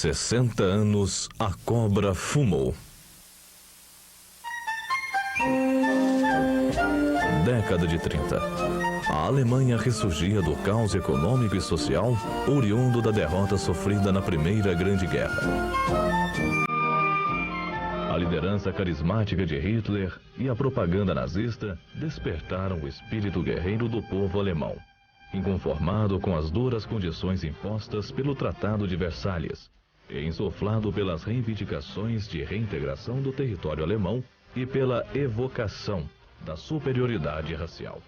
60 anos, a cobra fumou. Década de 30. A Alemanha ressurgia do caos econômico e social, oriundo da derrota sofrida na Primeira Grande Guerra. A liderança carismática de Hitler e a propaganda nazista despertaram o espírito guerreiro do povo alemão, inconformado com as duras condições impostas pelo Tratado de Versalhes e insuflado pelas reivindicações de reintegração do território alemão e pela evocação da superioridade racial.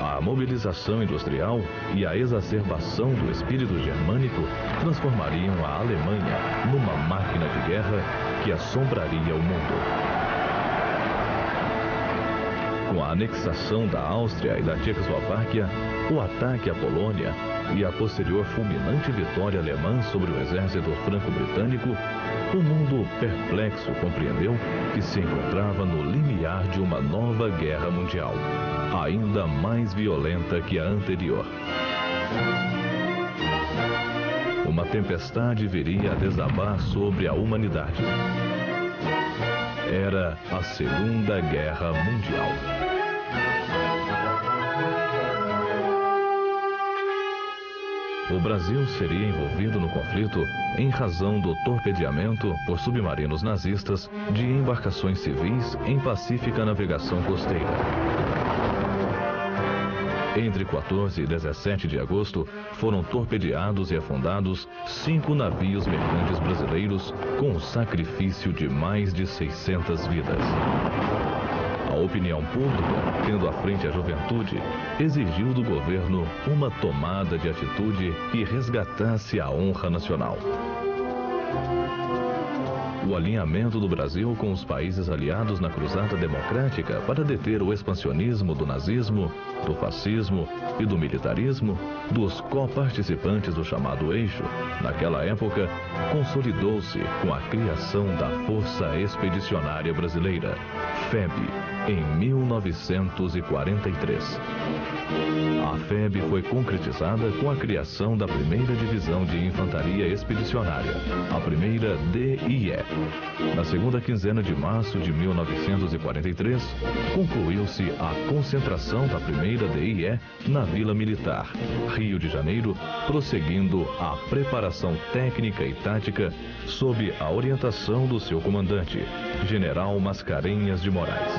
A mobilização industrial e a exacerbação do espírito germânico transformariam a Alemanha numa máquina de guerra que assombraria o mundo. Com a anexação da Áustria e da Tchecoslováquia, o ataque à Polônia e a posterior fulminante vitória alemã sobre o exército franco-britânico, o mundo perplexo compreendeu que se encontrava no limiar de uma nova guerra mundial, ainda mais violenta que a anterior. Uma tempestade viria a desabar sobre a humanidade. Era a Segunda Guerra Mundial. O Brasil seria envolvido no conflito em razão do torpedeamento por submarinos nazistas de embarcações civis em pacífica navegação costeira. Entre 14 e 17 de agosto, foram torpedeados e afundados 5 navios mercantes brasileiros com o sacrifício de mais de 600 vidas. A opinião pública, tendo à frente a juventude, exigiu do governo uma tomada de atitude que resgatasse a honra nacional. O alinhamento do Brasil com os países aliados na cruzada democrática para deter o expansionismo do nazismo, do fascismo e do militarismo, dos coparticipantes do chamado Eixo, naquela época, consolidou-se com a criação da Força Expedicionária Brasileira, FEB, em 1943. A FEB foi concretizada com a criação da primeira Divisão de Infantaria Expedicionária, a primeira DIE. Na segunda quinzena de março de 1943, concluiu-se a concentração da primeira DIE na Vila Militar, Rio de Janeiro, prosseguindo a preparação técnica e tática sob a orientação do seu comandante, General Mascarenhas de Moraes.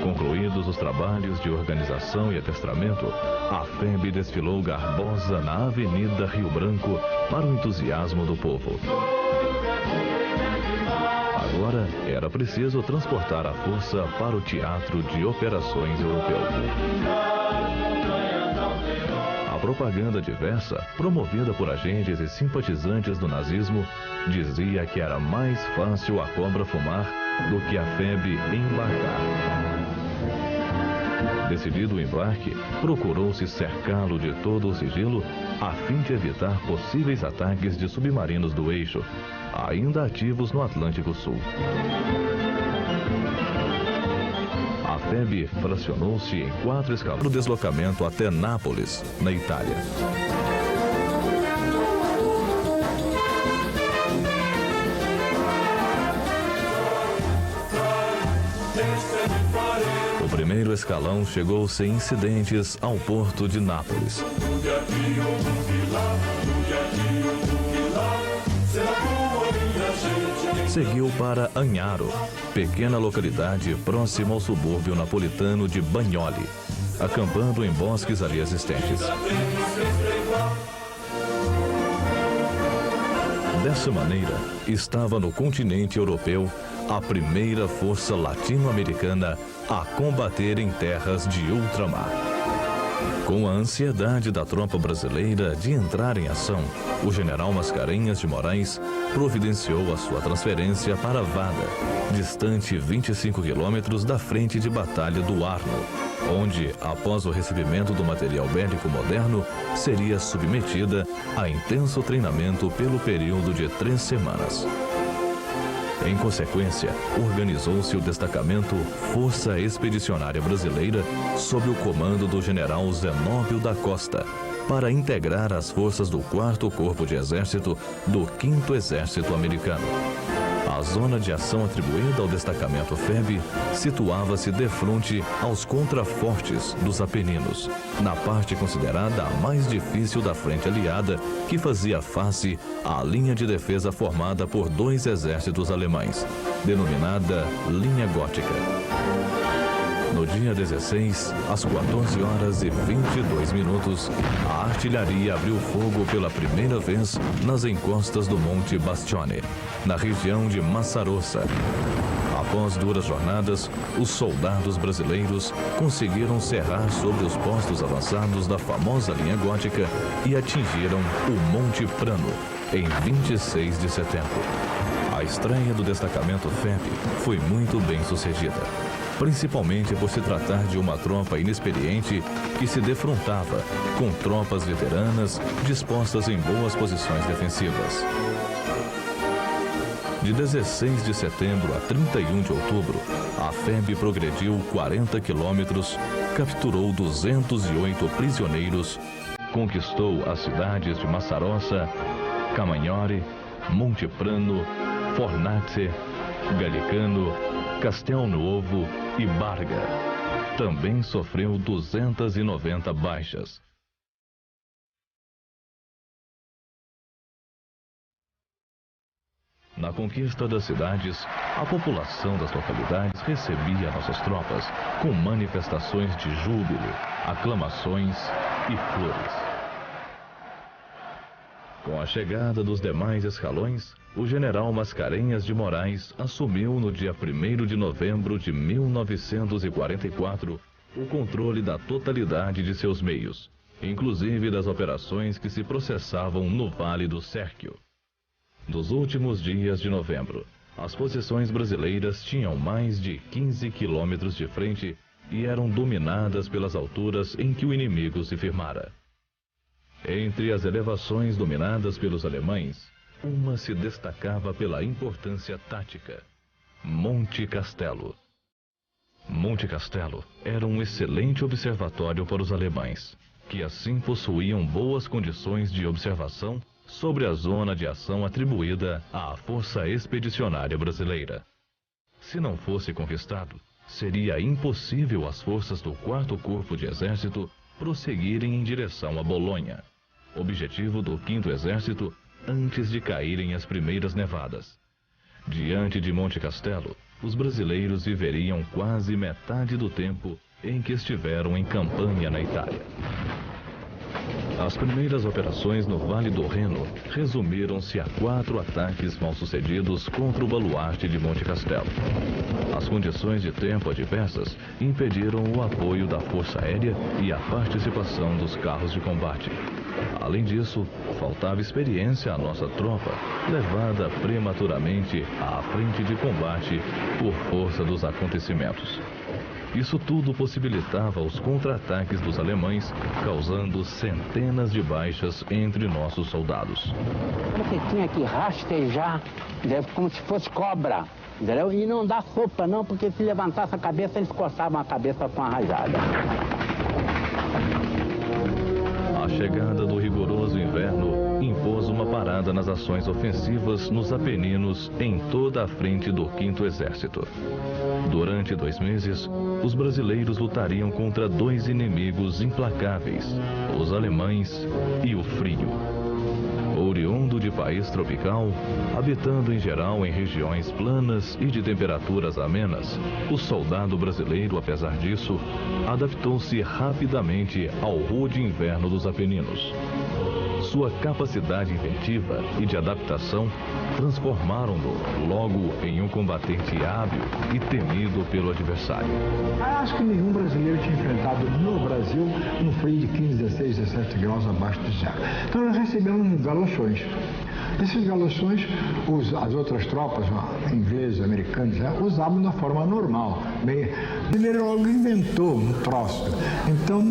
Concluídos os trabalhos de organização e adestramento, a FEB desfilou garbosa na Avenida Rio Branco para o entusiasmo do povo. Agora era preciso transportar a força para o teatro de operações europeu. A propaganda diversa, promovida por agentes e simpatizantes do nazismo, dizia que era mais fácil a cobra fumar do que a FEB embarcar. Decidido o embarque, procurou-se cercá-lo de todo o sigilo a fim de evitar possíveis ataques de submarinos do Eixo, ainda ativos no Atlântico Sul. A FEB fracionou-se em 4 escalões para o deslocamento até Nápoles, na Itália. O primeiro escalão chegou sem incidentes ao porto de Nápoles. Seguiu para Agnaro, pequena localidade próxima ao subúrbio napolitano de Bagnoli, acampando em bosques ali existentes. Dessa maneira, estava no continente europeu a primeira força latino-americana a combater em terras de ultramar. Com a ansiedade da tropa brasileira de entrar em ação, o general Mascarenhas de Moraes providenciou a sua transferência para Vada, distante 25 quilômetros da frente de batalha do Arno, onde, após o recebimento do material bélico moderno, seria submetida a intenso treinamento pelo período de 3 semanas. Em consequência, organizou-se o destacamento Força Expedicionária Brasileira sob o comando do general Zenóbio da Costa, para integrar as forças do 4º Corpo de Exército do 5º Exército Americano. A zona de ação atribuída ao destacamento FEB situava-se defronte aos contrafortes dos Apeninos, na parte considerada a mais difícil da frente aliada, que fazia face à linha de defesa formada por 2 exércitos alemães, denominada Linha Gótica. No dia 16, às 14h22, a artilharia abriu fogo pela primeira vez nas encostas do Monte Bastione, na região de Massarossa. Após duras jornadas, os soldados brasileiros conseguiram cerrar sobre os postos avançados da famosa linha gótica e atingiram o Monte Prano, em 26 de setembro. A estreia do destacamento FEB foi muito bem sucedida, principalmente por se tratar de uma tropa inexperiente que se defrontava com tropas veteranas dispostas em boas posições defensivas. De 16 de setembro a 31 de outubro, a FEB progrediu 40 quilômetros, capturou 208 prisioneiros, conquistou as cidades de Massarossa, Camagnore, Monte Prano, Fornace, Gallicano, Castel Nuovo e Barga. Também sofreu 290 baixas. Na conquista das cidades, a população das localidades recebia nossas tropas com manifestações de júbilo, aclamações e flores. Com a chegada dos demais escalões, o general Mascarenhas de Moraes assumiu no dia 1º de novembro de 1944 o controle da totalidade de seus meios, inclusive das operações que se processavam no Vale do Sérquio. Nos últimos dias de novembro, as posições brasileiras tinham mais de 15 quilômetros de frente e eram dominadas pelas alturas em que o inimigo se firmara. Entre as elevações dominadas pelos alemães, uma se destacava pela importância tática: Monte Castelo. Monte Castelo era um excelente observatório para os alemães, que assim possuíam boas condições de observação sobre a zona de ação atribuída à Força Expedicionária Brasileira. Se não fosse conquistado, seria impossível às forças do 4º Corpo de Exército prosseguirem em direção a Bolonha, objetivo do 5º Exército, antes de caírem as primeiras nevadas. Diante de Monte Castelo, os brasileiros viveriam quase metade do tempo em que estiveram em campanha na Itália. As primeiras operações no Vale do Reno resumiram-se a 4 ataques mal-sucedidos contra o baluarte de Monte Castelo. As condições de tempo adversas impediram o apoio da Força Aérea e a participação dos carros de combate. Além disso, faltava experiência à nossa tropa, levada prematuramente à frente de combate por força dos acontecimentos. Isso tudo possibilitava os contra-ataques dos alemães, causando centenas de baixas entre nossos soldados. Você tinha que rastejar, como se fosse cobra, entendeu? E não dar sopa não, porque se levantasse a cabeça, eles cortavam a cabeça com a rajada. A chegada do rigoroso inverno impôs uma parada nas ações ofensivas nos Apeninos em toda a frente do 5º Exército. Durante 2 meses, os brasileiros lutariam contra 2 inimigos implacáveis, os alemães e o frio. Oriundo de país tropical, habitando em geral em regiões planas e de temperaturas amenas, o soldado brasileiro, apesar disso, adaptou-se rapidamente ao rude inverno dos Apeninos. Sua capacidade inventiva e de adaptação transformaram-no logo em um combatente hábil e temido pelo adversário. Acho que nenhum brasileiro tinha enfrentado no Brasil um frio de 15, 16, 17 graus abaixo de zero. Então nós recebemos galochões. Esses galochões, as outras tropas, ingleses, americanos, usavam da forma normal. O brasileiro logo inventou um troço. Então,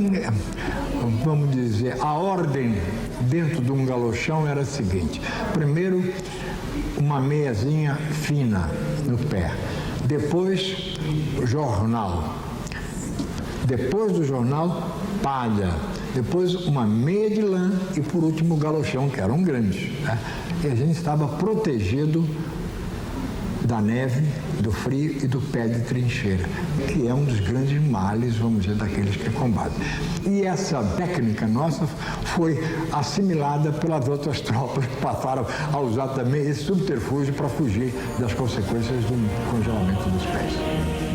vamos dizer, a ordem dentro de um galochão era a seguinte: primeiro, uma meiazinha fina no pé. Depois, jornal. Depois do jornal, palha. depois uma meia de lã e, por último, o galochão, que eram grandes, né? E a gente estava protegido da neve, do frio e do pé de trincheira, que é um dos grandes males, vamos dizer, daqueles que combatem. E essa técnica nossa foi assimilada pelas outras tropas que passaram a usar também esse subterfúgio para fugir das consequências do congelamento dos pés.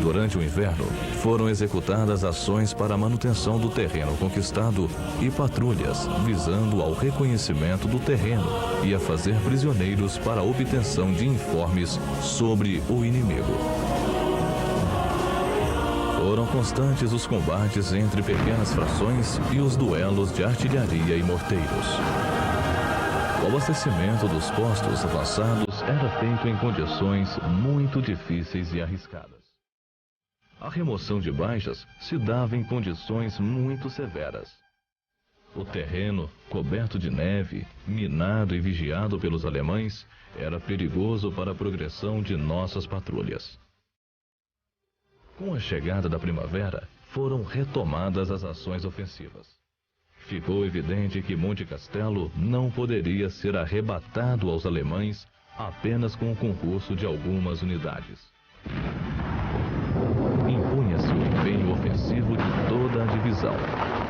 Durante o inverno, foram executadas ações para a manutenção do terreno conquistado e patrulhas visando ao reconhecimento do terreno e a fazer prisioneiros para a obtenção de informes sobre o inimigo. Foram constantes os combates entre pequenas frações e os duelos de artilharia e morteiros. O abastecimento dos postos avançados era feito em condições muito difíceis e arriscadas. A remoção de baixas se dava em condições muito severas. O terreno, coberto de neve, minado e vigiado pelos alemães, era perigoso para a progressão de nossas patrulhas. Com a chegada da primavera, foram retomadas as ações ofensivas. Ficou evidente que Monte Castelo não poderia ser arrebatado aos alemães apenas com o concurso de algumas unidades. Impunha-se o empenho ofensivo de toda a divisão,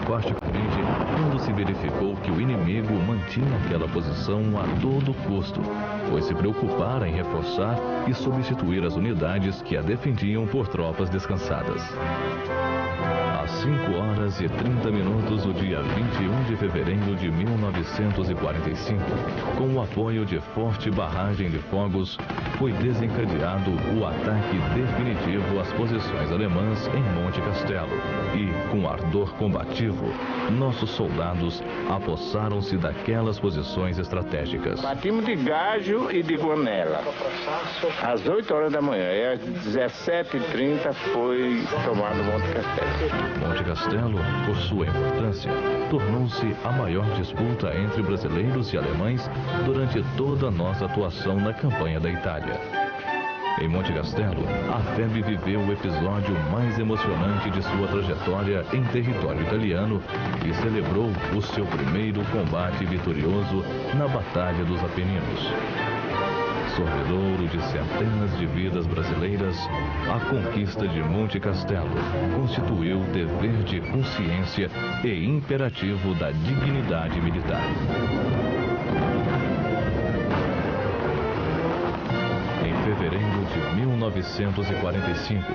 particularmente quando se verificou que o inimigo mantinha aquela posição a todo custo, pois se preocupara em reforçar e substituir as unidades que a defendiam por tropas descansadas. Às 5h30 do dia 21 de fevereiro de 1945, com o apoio de forte barragem de fogos, foi desencadeado o ataque definitivo às posições alemãs em Monte Castelo e, com ardor combativo, nossos soldados apossaram-se daquelas posições estratégicas. Partimos de Gajo e de Guanela, às 8h da manhã, e às 17h30 foi tomado Monte Castelo. Monte Castelo, por sua importância, tornou-se a maior disputa entre brasileiros e alemães durante toda a nossa atuação na campanha da Itália. Em Monte Castelo, a FEB viveu o episódio mais emocionante de sua trajetória em território italiano e celebrou o seu primeiro combate vitorioso na Batalha dos Apeninos. Sorvedouro de centenas de vidas brasileiras, a conquista de Monte Castelo constituiu dever de consciência e imperativo da dignidade militar. Em fevereiro de 1945,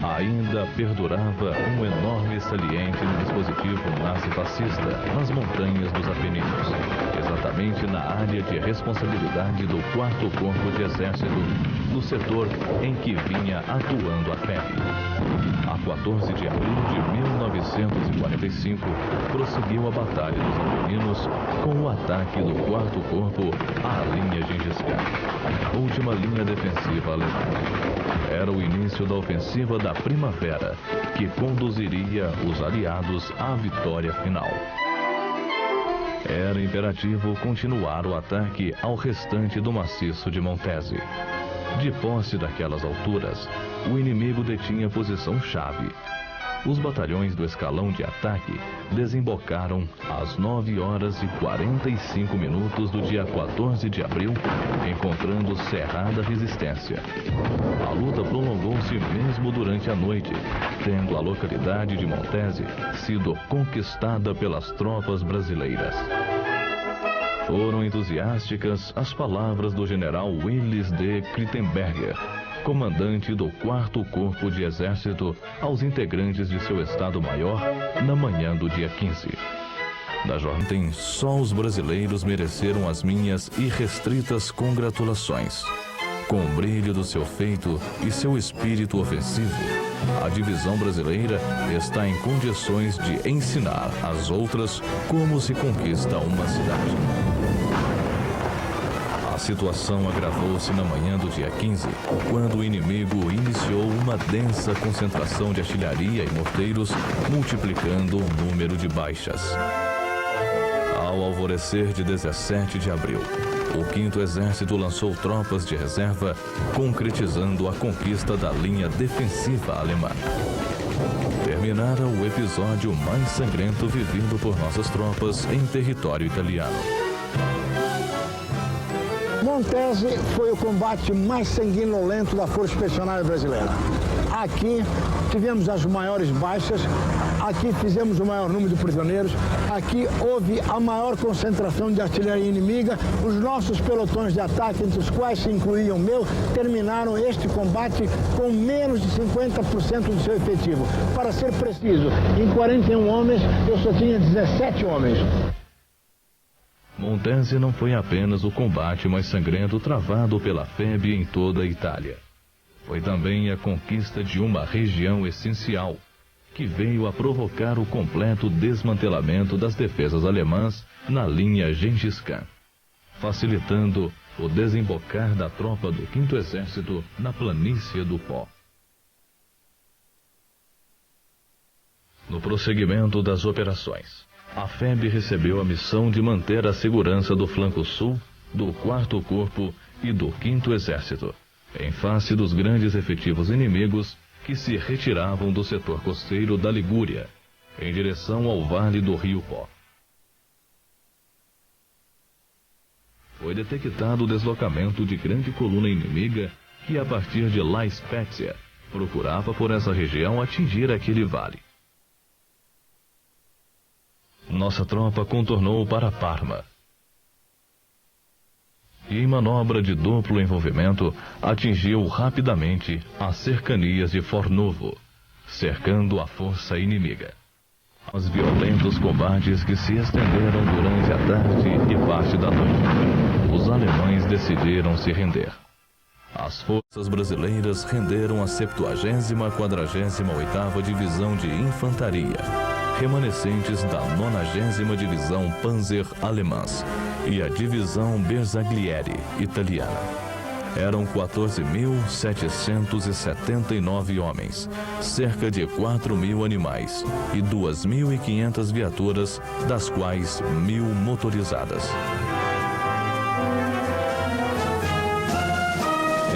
ainda perdurava um enorme saliente no dispositivo nazi-fascista nas montanhas dos Apeninos, exatamente na área de responsabilidade do 4º Corpo de Exército, no setor em que vinha atuando a FEB. A 14 de abril de 1945, prosseguiu a Batalha dos Apeninos com o ataque do 4º Corpo à linha Gengis Khan, última linha defensiva alemã. Era o início da ofensiva da primavera, que conduziria os aliados à vitória final. Era imperativo continuar o ataque ao restante do maciço de Montese. De posse daquelas alturas, o inimigo detinha posição-chave. Os batalhões do escalão de ataque desembocaram às 9h45 do dia 14 de abril, encontrando cerrada resistência. A luta prolongou-se mesmo durante a noite, tendo a localidade de Montese sido conquistada pelas tropas brasileiras. Foram entusiásticas as palavras do general Willis de Krittenberger, comandante do 4º Corpo de Exército, aos integrantes de seu Estado-Maior na manhã do dia 15. Da jornada, só os brasileiros mereceram as minhas irrestritas congratulações. Com o brilho do seu feito e seu espírito ofensivo, a divisão brasileira está em condições de ensinar às outras como se conquista uma cidade. A situação agravou-se na manhã do dia 15, quando o inimigo iniciou uma densa concentração de artilharia e morteiros, multiplicando o número de baixas. Ao alvorecer de 17 de abril, o 5º Exército lançou tropas de reserva, concretizando a conquista da linha defensiva alemã. Terminara o episódio mais sangrento vivido por nossas tropas em território italiano. Montese foi o combate mais sanguinolento da Força Expedicionária Brasileira. Aqui tivemos as maiores baixas, aqui fizemos o maior número de prisioneiros, aqui houve a maior concentração de artilharia inimiga. Os nossos pelotões de ataque, entre os quais se incluía o meu, terminaram este combate com menos de 50% do seu efetivo. Para ser preciso, em 41 homens, eu só tinha 17 homens. Montese não foi apenas o combate mais sangrento travado pela FEB em toda a Itália. Foi também a conquista de uma região essencial, que veio a provocar o completo desmantelamento das defesas alemãs na linha Gengis Khan, facilitando o desembocar da tropa do 5º Exército na planície do Pó. No prosseguimento das operações, a FEB recebeu a missão de manter a segurança do flanco sul, do 4º Corpo e do 5º Exército, em face dos grandes efetivos inimigos que se retiravam do setor costeiro da Ligúria, em direção ao vale do Rio Pó. Foi detectado o deslocamento de grande coluna inimiga que, a partir de La Spezia, procurava por essa região atingir aquele vale. Nossa tropa contornou para Parma e, em manobra de duplo envolvimento, atingiu rapidamente as cercanias de Fornovo, cercando a força inimiga. Os violentos combates que se estenderam durante a tarde e parte da noite, os alemães decidiram se render. As forças brasileiras renderam a 70ª, 48ª Divisão de Infantaria, remanescentes da 90ª Divisão Panzer Alemãs e a Divisão Bersaglieri italiana. Eram 14.779 homens, cerca de 4.000 animais e 2.500 viaturas, das quais 1.000 motorizadas.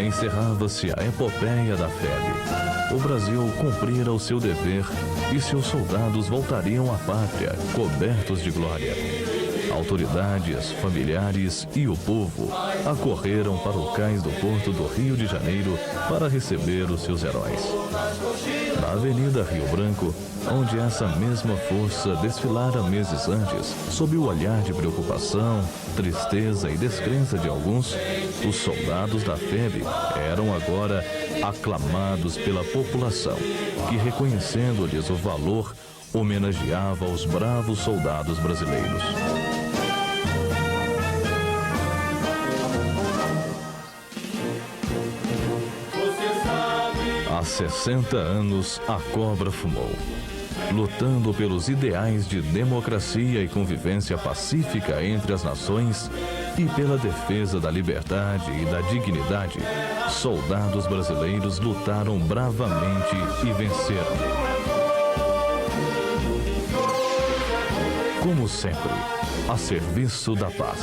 Encerrava-se a epopeia da FEB. O Brasil cumprira o seu dever e seus soldados voltariam à pátria, cobertos de glória. Autoridades, familiares e o povo acorreram para o cais do porto do Rio de Janeiro para receber os seus heróis. Na Avenida Rio Branco, onde essa mesma força desfilara meses antes, sob o olhar de preocupação, tristeza e descrença de alguns, os soldados da FEB eram agora aclamados pela população, que, reconhecendo-lhes o valor, homenageava os bravos soldados brasileiros. Há 60 anos, a cobra fumou, lutando pelos ideais de democracia e convivência pacífica entre as nações e pela defesa da liberdade e da dignidade. Soldados brasileiros lutaram bravamente e venceram. Como sempre, a serviço da paz.